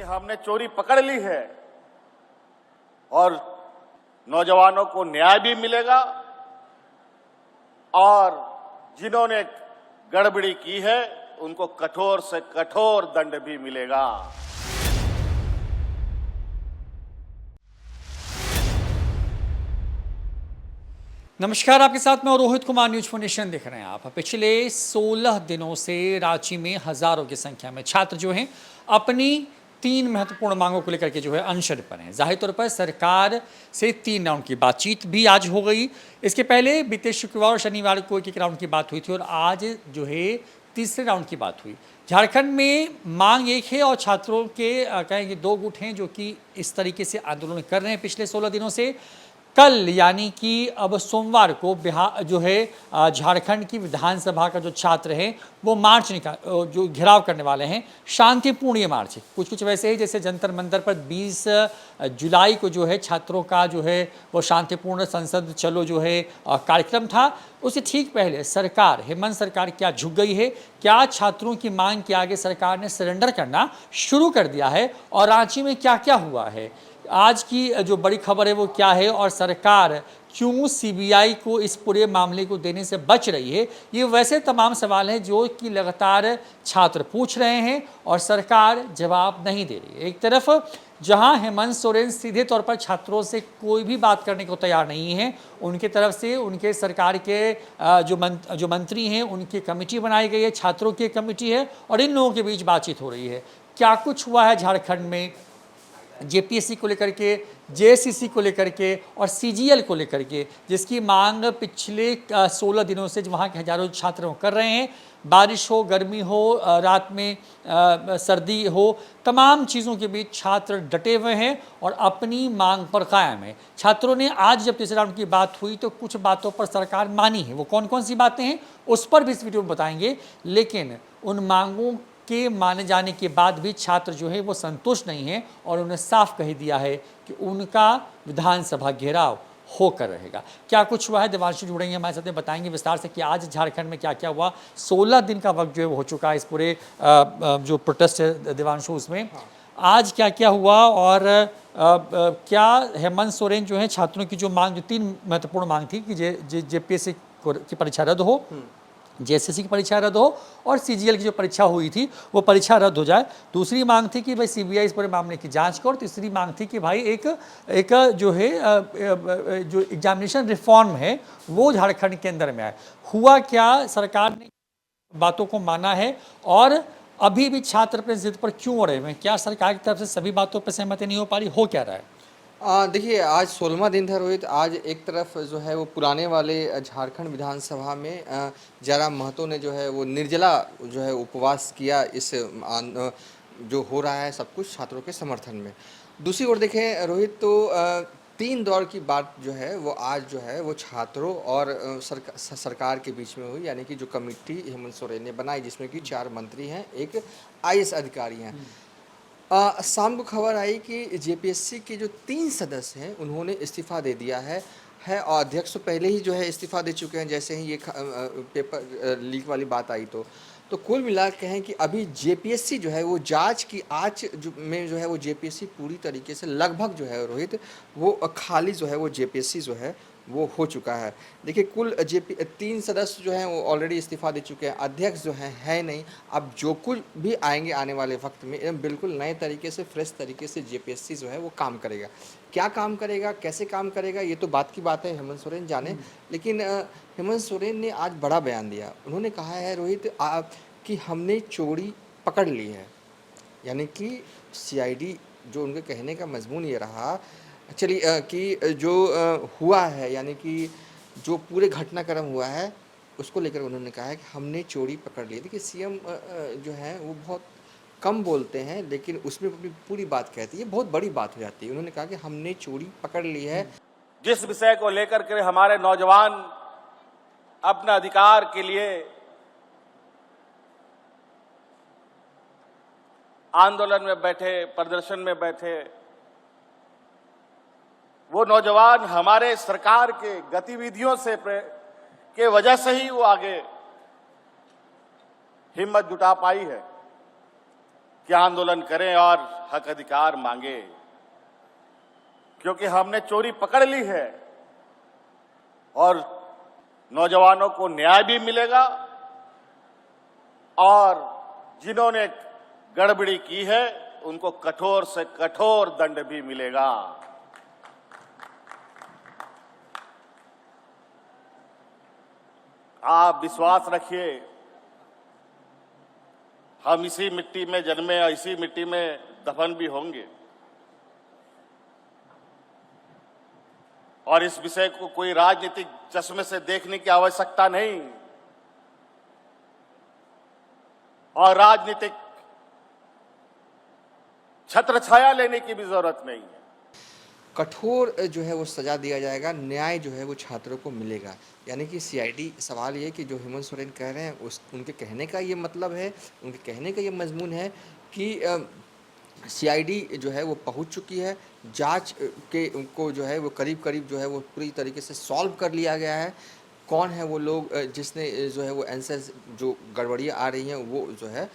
कि हमने चोरी पकड़ ली है और नौजवानों को न्याय भी मिलेगा और जिन्होंने गड़बड़ी की है उनको कठोर से कठोर दंड भी मिलेगा। नमस्कार, आपके साथ मैं Rohit Kumar, news for nation देख रहे हैं आप। पिछले 16 दिनों से रांची में हजारों की संख्या में छात्र जो हैं अपनी 3 महत्वपूर्ण मांगों को लेकर के जो है अनशन पर हैं। जाहिर तौर पर सरकार से 3 राउंड की बातचीत भी आज हो गई। इसके पहले बीते शुक्रवार और शनिवार को एक राउंड की बात हुई थी और आज जो है तीसरे राउंड की बात हुई। झारखंड में मांग एक है और छात्रों के कहेंगे 2 गुट हैं जो कि इस तरीके से आंदोलन कर रहे हैं पिछले 16 दिनों से। कल यानी कि अब सोमवार को बिहार जो है झारखंड की विधानसभा का जो छात्र हैं वो मार्च जो घेराव करने वाले हैं। शांतिपूर्ण ये मार्च है, कुछ वैसे ही जैसे जंतर मंतर पर 20 जुलाई को जो है छात्रों का जो है वो शांतिपूर्ण संसद चलो जो है कार्यक्रम था। उससे ठीक पहले सरकार, हेमंत सरकार क्या झुक गई है? क्या छात्रों की मांग के आगे सरकार ने सरेंडर करना शुरू कर दिया है? और रांची में क्या क्या हुआ है? आज की जो बड़ी खबर है वो क्या है और सरकार क्यों सीबीआई को इस पूरे मामले को देने से बच रही है? ये वैसे तमाम सवाल हैं जो कि लगातार छात्र पूछ रहे हैं और सरकार जवाब नहीं दे रही है। एक तरफ जहां हेमंत सोरेन सीधे तौर पर छात्रों से कोई भी बात करने को तैयार नहीं है, उनके तरफ से उनके सरकार के जो मंत्री हैं उनकी कमेटी बनाई गई है, छात्रों की कमेटी है और इन लोगों के बीच बातचीत हो रही है। क्या कुछ हुआ है झारखंड में जेपीएससी को लेकर के, जेएससीसी को लेकर के और सीजीएल को लेकर के, जिसकी मांग पिछले 16 दिनों से वहाँ के हजारों छात्र कर रहे हैं। बारिश हो, गर्मी हो, रात में सर्दी हो, तमाम चीज़ों के बीच छात्र डटे हुए हैं और अपनी मांग पर कायम है। छात्रों ने आज जब तीसरे राउंड की बात हुई तो कुछ बातों पर सरकार मानी है। वो कौन कौन सी बातें हैं उस पर भी इस वीडियो में बताएंगे, लेकिन उन मांगों के माने जाने के बाद भी छात्र जो है वो संतुष्ट नहीं है और उन्हें साफ कह दिया है कि उनका विधानसभा घेराव होकर रहेगा। क्या कुछ हुआ है? देवांशु जुड़ेंगे हमारे साथ, बताएंगे विस्तार से कि आज झारखंड में क्या क्या हुआ। 16 दिन का वक्त जो है वो हो चुका है इस पूरे जो प्रोटेस्ट है देवांशु, उसमें आज क्या क्या हुआ और क्या हेमंत सोरेन जो है छात्रों की जो मांग, जो 3 महत्वपूर्ण मांग थी कि जेपीएससी की परीक्षा रद्द हो, जेएसएससी की परीक्षा रद्द हो और सीजीएल की जो परीक्षा हुई थी वो परीक्षा रद्द हो जाए। दूसरी मांग थी कि भाई सीबीआई इस पूरे मामले की जांच करे और तीसरी मांग थी कि भाई एक जो है जो एग्जामिनेशन रिफॉर्म है वो झारखंड के अंदर में आए। हुआ क्या? सरकार ने बातों को माना है और अभी भी छात्र अपने जिद पर क्यों अड़े हुए हैं? क्या सरकार की तरफ से सभी बातों पर सहमति नहीं हो पा रही? हो क्या रहा है? देखिए, आज 16वां दिन था रोहित। आज एक तरफ जो है वो पुराने वाले झारखंड विधानसभा में जयराम महतो ने जो है वो निर्जला जो है उपवास किया इस जो हो रहा है सब कुछ छात्रों के समर्थन में। दूसरी ओर देखें रोहित तो 3 दौर की बात जो है वो आज जो है वो छात्रों और सरकार के बीच में हुई, यानी कि जो कमेटी हेमंत सोरेन ने बनाई जिसमें कि 4 मंत्री हैं, एक आईएएस अधिकारी हैं। शाम को खबर आई कि जेपीएससी के जो 3 सदस्य हैं उन्होंने इस्तीफ़ा दे दिया है और अध्यक्ष तो पहले ही जो है इस्तीफ़ा दे चुके हैं जैसे ही ये पेपर लीक वाली बात आई। तो कुल मिला के कहें कि अभी जेपीएससी जो है वो जांच की आंच में जो है वो जेपीएससी पूरी तरीके से लगभग जो है रोहित वो खाली जो है वो जेपीएससी जो है वो हो चुका है। देखिए, कुल 3 सदस्य जो हैं वो ऑलरेडी इस्तीफ़ा दे चुके हैं, अध्यक्ष जो है नहीं। अब जो कुछ भी आएंगे आने वाले वक्त में एकदम बिल्कुल नए तरीके से, फ्रेश तरीके से जेपीएससी जो है वो काम करेगा। क्या काम करेगा, कैसे काम करेगा, ये तो बात की बात है, हेमंत सोरेन जाने। लेकिन हेमंत सोरेन ने आज बड़ा बयान दिया। उन्होंने कहा है रोहित कि हमने चोरी पकड़ ली है, यानी कि सीआईडी, जो उनके कहने का मजमून ये रहा चलिए कि जो हुआ है, यानी कि जो पूरे घटनाक्रम हुआ है उसको लेकर उन्होंने कहा है कि हमने चोरी पकड़ ली। देखिए, सीएम जो है वो बहुत कम बोलते हैं लेकिन उसमें अपनी पूरी बात कहती है, बहुत बड़ी बात हो जाती है। उन्होंने कहा कि हमने चोरी पकड़ ली है। जिस विषय को लेकर के हमारे नौजवान अपने अधिकार के लिए आंदोलन में बैठे, प्रदर्शन में बैठे, वो नौजवान हमारे सरकार के गतिविधियों से के वजह से ही वो आगे हिम्मत जुटा पाई है। कि आंदोलन करें और हक अधिकार मांगे, क्योंकि हमने चोरी पकड़ ली है और नौजवानों को न्याय भी मिलेगा और जिन्होंने गड़बड़ी की है उनको कठोर से कठोर दंड भी मिलेगा। आप विश्वास रखिए, हम इसी मिट्टी में जन्मे और इसी मिट्टी में दफन भी होंगे और इस विषय को कोई राजनीतिक चश्मे से देखने की आवश्यकता नहीं और राजनीतिक छत्र छाया लेने की भी जरूरत नहीं है। कठोर जो है वो सज़ा दिया जाएगा, न्याय जो है वो छात्रों को मिलेगा। यानी कि सीआईडी सवाल ये कि जो हेमंत सोरेन कह रहे हैं उनके कहने का ये मतलब है, उनके कहने का ये मजमून है कि सीआईडी जो है वो पहुंच चुकी है, जांच के उनको जो है वो करीब करीब जो है वो पूरी तरीके से सॉल्व कर लिया गया है। कौन है वो लोग जिसने जो है वो आंसर्स जो गड़बड़ियाँ आ रही हैं वो जो है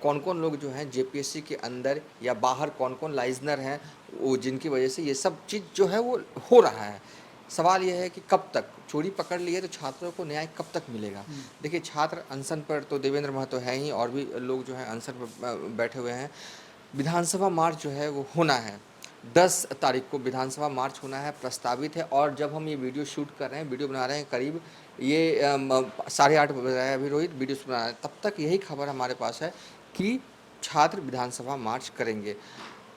कौन कौन लोग जो हैं जेपीएससी के अंदर या बाहर कौन कौन लाइजनर हैं वो जिनकी वजह से ये सब चीज़ जो है वो हो रहा है। सवाल ये है कि कब तक चोरी पकड़ ली है तो छात्रों को न्याय कब तक मिलेगा। देखिए छात्र अनशन पर तो देवेंद्र महतो है ही और भी लोग जो हैं अनशन पर बैठे हुए हैं। विधानसभा मार्च जो है वो होना है, 10 तारीख को विधानसभा मार्च होना है, प्रस्तावित है। और जब हम ये वीडियो शूट कर रहे हैं, वीडियो बना रहे हैं, करीब ये 8:30 बज रहा है अभी रोहित, वीडियो बना रहे हैं, तब तक यही खबर हमारे पास है कि छात्र विधानसभा मार्च करेंगे।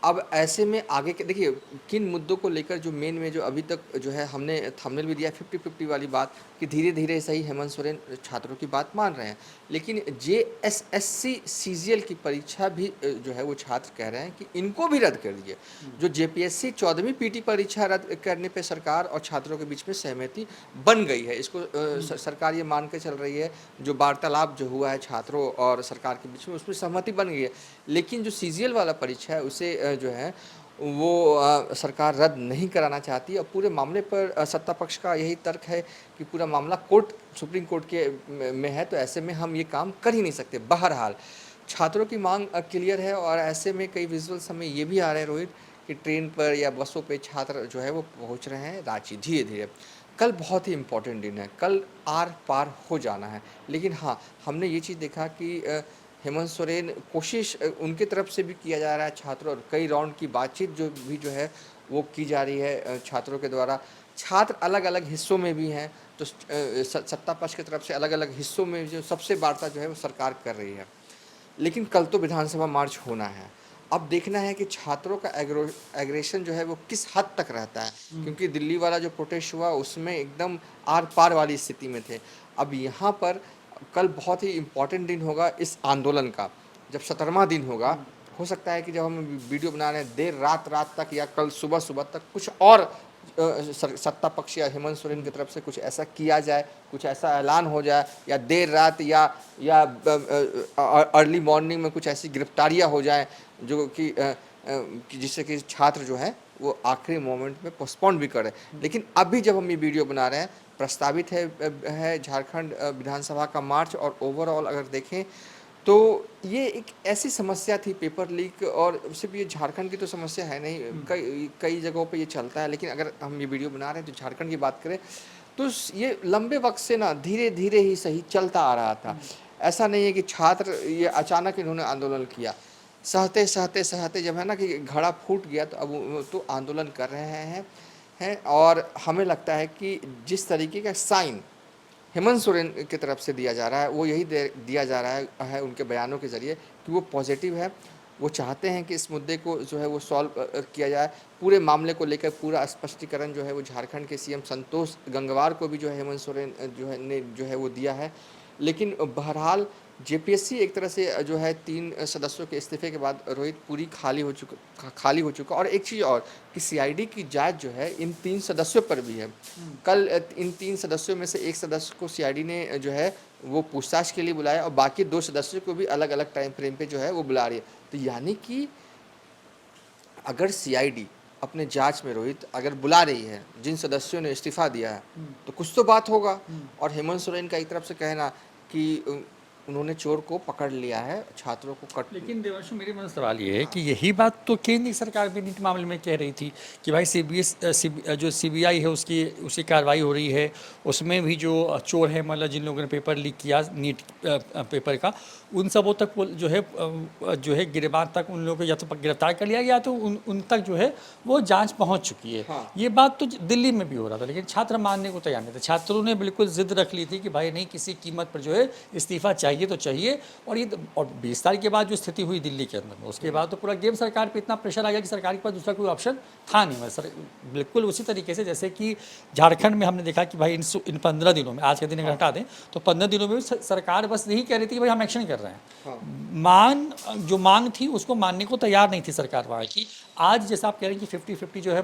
अब ऐसे में आगे के देखिए किन मुद्दों को लेकर जो मेन में जो अभी तक जो है हमने थंबनेल भी दिया 50-50 वाली बात कि धीरे धीरे सही हेमंत सोरेन छात्रों की बात मान रहे हैं, लेकिन जेएसएससी सीजीएल की परीक्षा भी जो है वो छात्र कह रहे हैं कि इनको भी रद्द कर दिए। जो जेपीएससी 14वीं पीटी परीक्षा रद्द करने पे सरकार और छात्रों के बीच में सहमति बन गई है। इसको सरकार ये मान के चल रही है, जो वार्तालाप जो हुआ है छात्रों और सरकार के बीच में उसमें सहमति बन गई है। लेकिन जो सीजीएल वाला परीक्षा है उसे जो है वो सरकार रद्द नहीं कराना चाहती और पूरे मामले पर सत्ता पक्ष का यही तर्क है कि पूरा मामला सुप्रीम कोर्ट के में है, तो ऐसे में हम ये काम कर ही नहीं सकते। बहरहाल छात्रों की मांग क्लियर है और ऐसे में कई विजुअल्स हमें ये भी आ रहे हैं रोहित कि ट्रेन पर या बसों पे छात्र जो है वो पहुंच रहे हैं रांची धीरे धीरे। कल बहुत ही इम्पोर्टेंट दिन है, कल आर पार हो जाना है। लेकिन हाँ, हमने ये चीज़ देखा कि हेमंत सोरेन कोशिश उनके तरफ से भी किया जा रहा है छात्रों और कई राउंड की बातचीत जो है वो की जा रही है छात्रों के द्वारा। छात्र अलग अलग हिस्सों में भी हैं, तो सत्ता पक्ष की तरफ से अलग अलग हिस्सों में जो सबसे वार्ता जो है वो सरकार कर रही है। लेकिन कल तो विधानसभा मार्च होना है। अब देखना है कि छात्रों का एग्रेशन जो है वो किस हद तक रहता है, क्योंकि दिल्ली वाला जो प्रोटेस्ट हुआ उसमें एकदम आर पार वाली स्थिति में थे। अब यहाँ पर कल बहुत ही इम्पोर्टेंट दिन होगा इस आंदोलन का, जब 17वां दिन होगा। हो सकता है कि जब हम वीडियो बना रहे हैं देर रात तक या कल सुबह तक कुछ और सत्ता पक्ष या हेमंत सोरेन की तरफ से कुछ ऐसा किया जाए, कुछ ऐसा ऐलान हो जाए या देर रात या अर्ली मॉर्निंग में कुछ ऐसी गिरफ्तारियां हो जाए जो कि जिससे कि छात्र जो है वो आखिरी मोमेंट में पोस्टपोन भी करे। लेकिन अभी जब हम ये वीडियो बना रहे हैं प्रस्तावित है झारखंड विधानसभा का मार्च। और ओवरऑल अगर देखें तो ये एक ऐसी समस्या थी पेपर लीक, और सिर्फ ये झारखंड की तो समस्या है नहीं, कई जगहों पे ये चलता है। लेकिन अगर हम ये वीडियो बना रहे हैं तो झारखंड की बात करें तो ये लंबे वक्त से ना धीरे धीरे ही सही चलता आ रहा था। ऐसा नहीं है कि छात्र ये अचानक इन्होंने आंदोलन किया, सहते जब है ना कि घड़ा फूट गया तो अब तो आंदोलन कर रहे हैं। और हमें लगता है कि जिस तरीके का साइन हेमंत सोरेन की तरफ से दिया जा रहा है वो यही दिया जा रहा है उनके बयानों के ज़रिए कि वो पॉजिटिव है, वो चाहते हैं कि इस मुद्दे को जो है वो सॉल्व किया जाए। पूरे मामले को लेकर पूरा स्पष्टीकरण जो है वो झारखंड के सीएम संतोष गंगवार को भी जो है हेमंत सोरेन जो है वो दिया है। लेकिन बहरहाल जेपीएससी एक तरह से जो है 3 सदस्यों के इस्तीफे के बाद रोहित पूरी खाली हो चुका। और एक चीज़ और कि सीआईडी की जांच जो है इन 3 सदस्यों पर भी है। कल इन 3 सदस्यों में से एक सदस्य को सीआईडी ने जो है वो पूछताछ के लिए बुलाया और बाकी 2 सदस्यों को भी अलग अलग टाइम फ्रेम पे जो है वो बुला रही है। तो यानी कि अगर सीआईडी अपने जांच में रोहित अगर बुला रही है जिन सदस्यों ने इस्तीफा दिया है तो कुछ तो बात होगा। और हेमंत सोरेन का एक तरफ से कहना कि उन्होंने चोर को पकड़ लिया है, छात्रों को कट। लेकिन देवांशु, मेरे मन में सवाल ये है कि यही बात तो केंद्र सरकार भी नीट मामले में कह रही थी कि भाई जो सीबीआई है उसकी कार्रवाई हो रही है, उसमें भी जो चोर है, मतलब जिन लोगों ने पेपर लीक किया नीट पेपर का, उन सबों तक जो है गिरबान तक उन लोगों को या तो गिरफ्तार कर लिया गया, तो उन तक जो है वो जांच पहुंच चुकी है। हाँ। ये बात तो दिल्ली में भी हो रहा था, लेकिन छात्र मानने को तैयार नहीं थे। छात्रों ने बिल्कुल जिद रख ली थी कि भाई नहीं, किसी कीमत पर जो है इस्तीफा चाहिए तो चाहिए। और 20 तारीख के बाद जो स्थिति हुई दिल्ली के अंदर में, उसके बाद तो पूरा गेम सरकार पे इतना प्रेशर आ गया कि सरकार के पास दूसरा कोई ऑप्शन था नहीं। सर बिल्कुल उसी तरीके से जैसे कि झारखंड में हमने देखा कि भाई इन 15 दिनों में, आज के दिन अगर हटा दें तो 15 दिनों में भी सरकार बस यही कह रही थी कि भाई हम एक्शन कर रहे हैं। जो मांग थी उसको मानने को तैयार नहीं थी सरकार वहाँ की। आज जैसा आप कह रहे हैं कि 50-50 जो है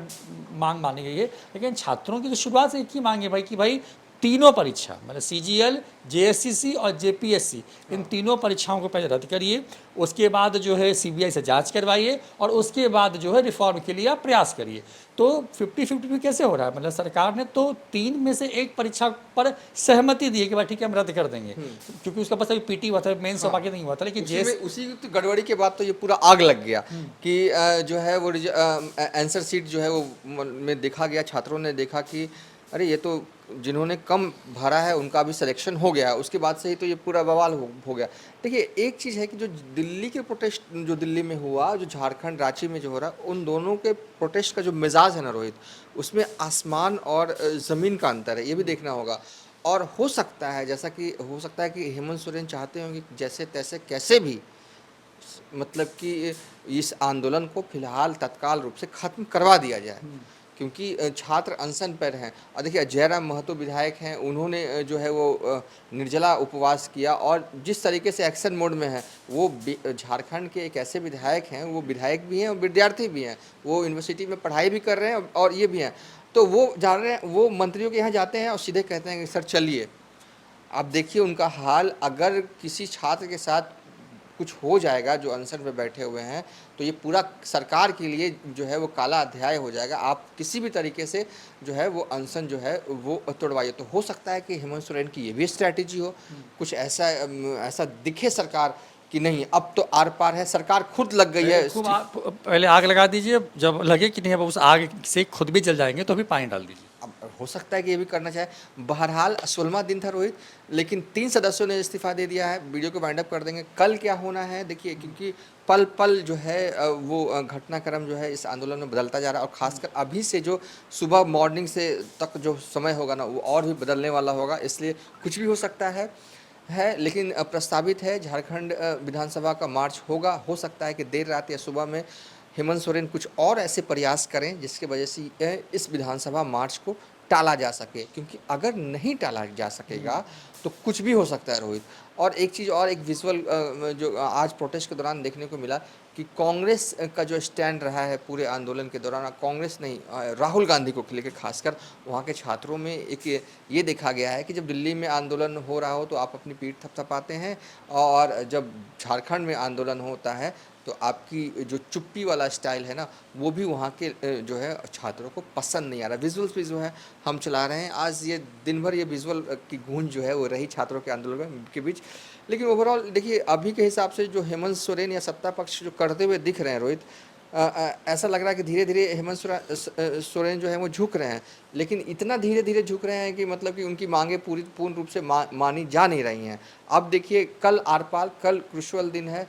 मांग मानी गई है, लेकिन छात्रों की तो शुरुआत से एक ही मांग है भाई कि भाई तीनों परीक्षा, मतलब सीजीएल, जेएससीसी और जेपीएससी, इन तीनों परीक्षाओं को पहले रद्द करिए, उसके बाद जो है सीबीआई से जांच करवाइए, और उसके बाद जो है रिफॉर्म के लिए आप प्रयास करिए। तो 50-50 भी कैसे हो रहा है? मतलब सरकार ने तो 3 में से 1 परीक्षा पर सहमति दी है कि भाई ठीक है हम रद्द कर देंगे, क्योंकि उसका बस अभी पीटी हुआ था, मेंस बाकी नहीं हुआ था। लेकिन उसी गड़बड़ी के बाद तो ये पूरा आग लग गया कि जो है वो आंसर शीट जो है वो में देखा गया, छात्रों ने देखा कि अरे ये तो जिन्होंने कम भरा है उनका भी सिलेक्शन हो गया है। उसके बाद से ही तो ये पूरा बवाल हो गया। देखिए, एक चीज़ है कि जो दिल्ली के प्रोटेस्ट जो दिल्ली में हुआ, जो झारखंड रांची में जो हो रहा, उन दोनों के प्रोटेस्ट का जो मिजाज है ना रोहित, उसमें आसमान और ज़मीन का अंतर है, ये भी देखना होगा। और हो सकता है कि हेमंत सोरेन चाहते होंगे कि जैसे तैसे कैसे भी मतलब कि इस आंदोलन को फिलहाल तत्काल रूप से ख़त्म करवा दिया जाए, क्योंकि छात्र अनशन पर हैं। और देखिए, जयराम महतो विधायक हैं, उन्होंने जो है वो निर्जला उपवास किया, और जिस तरीके से एक्शन मोड में है वो झारखंड के एक ऐसे विधायक हैं, वो विधायक भी हैं और विद्यार्थी भी हैं, वो यूनिवर्सिटी में पढ़ाई भी कर रहे हैं और ये भी हैं। तो वो जा रहे हैं, वो मंत्रियों के यहाँ जाते हैं और सीधे कहते हैं कि सर चलिए। आप देखिए उनका हाल, अगर किसी छात्र के साथ कुछ हो जाएगा जो अनशन पे बैठे हुए हैं, तो ये पूरा सरकार के लिए जो है वो काला अध्याय हो जाएगा। आप किसी भी तरीके से जो है वो अनशन जो है वो तोड़वाइए। तो हो सकता है कि हेमंत सोरेन की ये भी स्ट्रैटेजी हो, कुछ ऐसा दिखे सरकार कि नहीं अब तो आर पार है, सरकार खुद लग गई है। पहले आग लगा दीजिए, जब लगे कि नहीं अब उस आग से खुद भी जल जाएंगे तो भी पानी डाल दीजिए। अब हो सकता है कि ये भी करना चाहे। बहरहाल 16वां दिन था रोहित, लेकिन 3 सदस्यों ने इस्तीफा दे दिया है। वीडियो को वाइंड अप कर देंगे। कल क्या होना है देखिए, क्योंकि पल पल जो है वो घटनाक्रम जो है इस आंदोलन में बदलता जा रहा है, और खासकर अभी से जो सुबह मॉर्निंग से तक जो समय होगा ना, वो और भी बदलने वाला होगा। इसलिए कुछ भी हो सकता है। लेकिन प्रस्तावित है झारखंड विधानसभा का मार्च होगा। हो सकता है कि देर रात या सुबह में हेमंत सोरेन कुछ और ऐसे प्रयास करें जिसके वजह से इस विधानसभा मार्च को टाला जा सके, क्योंकि अगर नहीं टाला जा सकेगा तो कुछ भी हो सकता है रोहित। और एक चीज़ और, एक विजुअल जो आज प्रोटेस्ट के दौरान देखने को मिला कि कांग्रेस का जो स्टैंड रहा है पूरे आंदोलन के दौरान, कांग्रेस नहीं राहुल गांधी को लेकर खासकर वहाँ के छात्रों में एक ये देखा गया है कि जब दिल्ली में आंदोलन हो रहा हो तो आप अपनी पीठ थपथपाते हैं, और जब झारखंड में आंदोलन होता है तो आपकी जो चुप्पी वाला स्टाइल है ना, वो भी वहाँ के जो है छात्रों को पसंद नहीं आ रहा। विजुअल्स भी जो है हम चला रहे हैं आज, ये दिन भर ये विजुअल की गूंज जो है वो रही छात्रों के आंदोलन के बीच। लेकिन ओवरऑल देखिए, अभी के हिसाब से जो हेमंत सोरेन या सत्ता पक्ष जो करते हुए दिख रहे हैं रोहित, ऐसा लग रहा है कि धीरे धीरे हेमंत सोरेन जो है वो झुक रहे हैं, लेकिन इतना धीरे धीरे झुक रहे हैं कि मतलब कि उनकी मांगे पूर्ण रूप से मानी जा नहीं रही हैं। अब देखिए, कल आरपाल, कल क्रुशियल दिन है,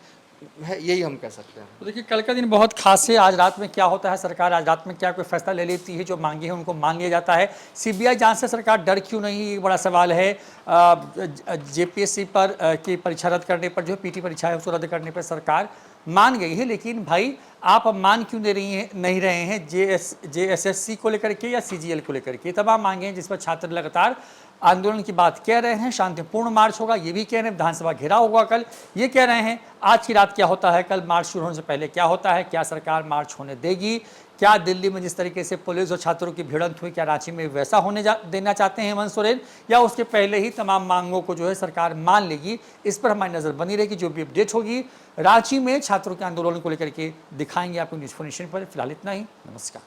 यही हम कह सकते हैं। तो देखिए, कल का दिन बहुत खास है। आज रात में क्या होता है, सरकार आज रात में क्या कोई फैसला ले लेती है, जो मांगे हैं उनको मान लिया जाता है। सीबीआई जांच से सरकार डर क्यों नहीं, एक बड़ा सवाल है। जेपीएससी पर की परीक्षा रद्द करने पर, जो पीटी परीक्षा है उसको रद्द करने पर सरकार मान गई है, लेकिन भाई आप अब मान क्यों नहीं रहे हैं जेएसएससी को लेकर के या सीजीएल को लेकर के? तमाम मांगे हैं जिस पर छात्र लगातार आंदोलन की बात कह रहे हैं। शांतिपूर्ण मार्च होगा ये भी कह रहे हैं, विधानसभा घेराव होगा कल ये कह रहे हैं। आज की रात क्या होता है, कल मार्च शुरू होने से पहले क्या होता है, क्या सरकार मार्च होने देगी, क्या दिल्ली में जिस तरीके से पुलिस और छात्रों की भिड़ंत हुई, क्या रांची में वैसा होने देना चाहते हैं हेमंत सोरेन, या उसके पहले ही तमाम मांगों को जो है सरकार मान लेगी, इस पर हमारी नज़र बनी रहेगी। जो भी अपडेट होगी रांची में छात्रों के आंदोलन को लेकर के दिखाएंगे आपको न्यूज़ 4 नेशन पर। फिलहाल इतना ही, नमस्कार।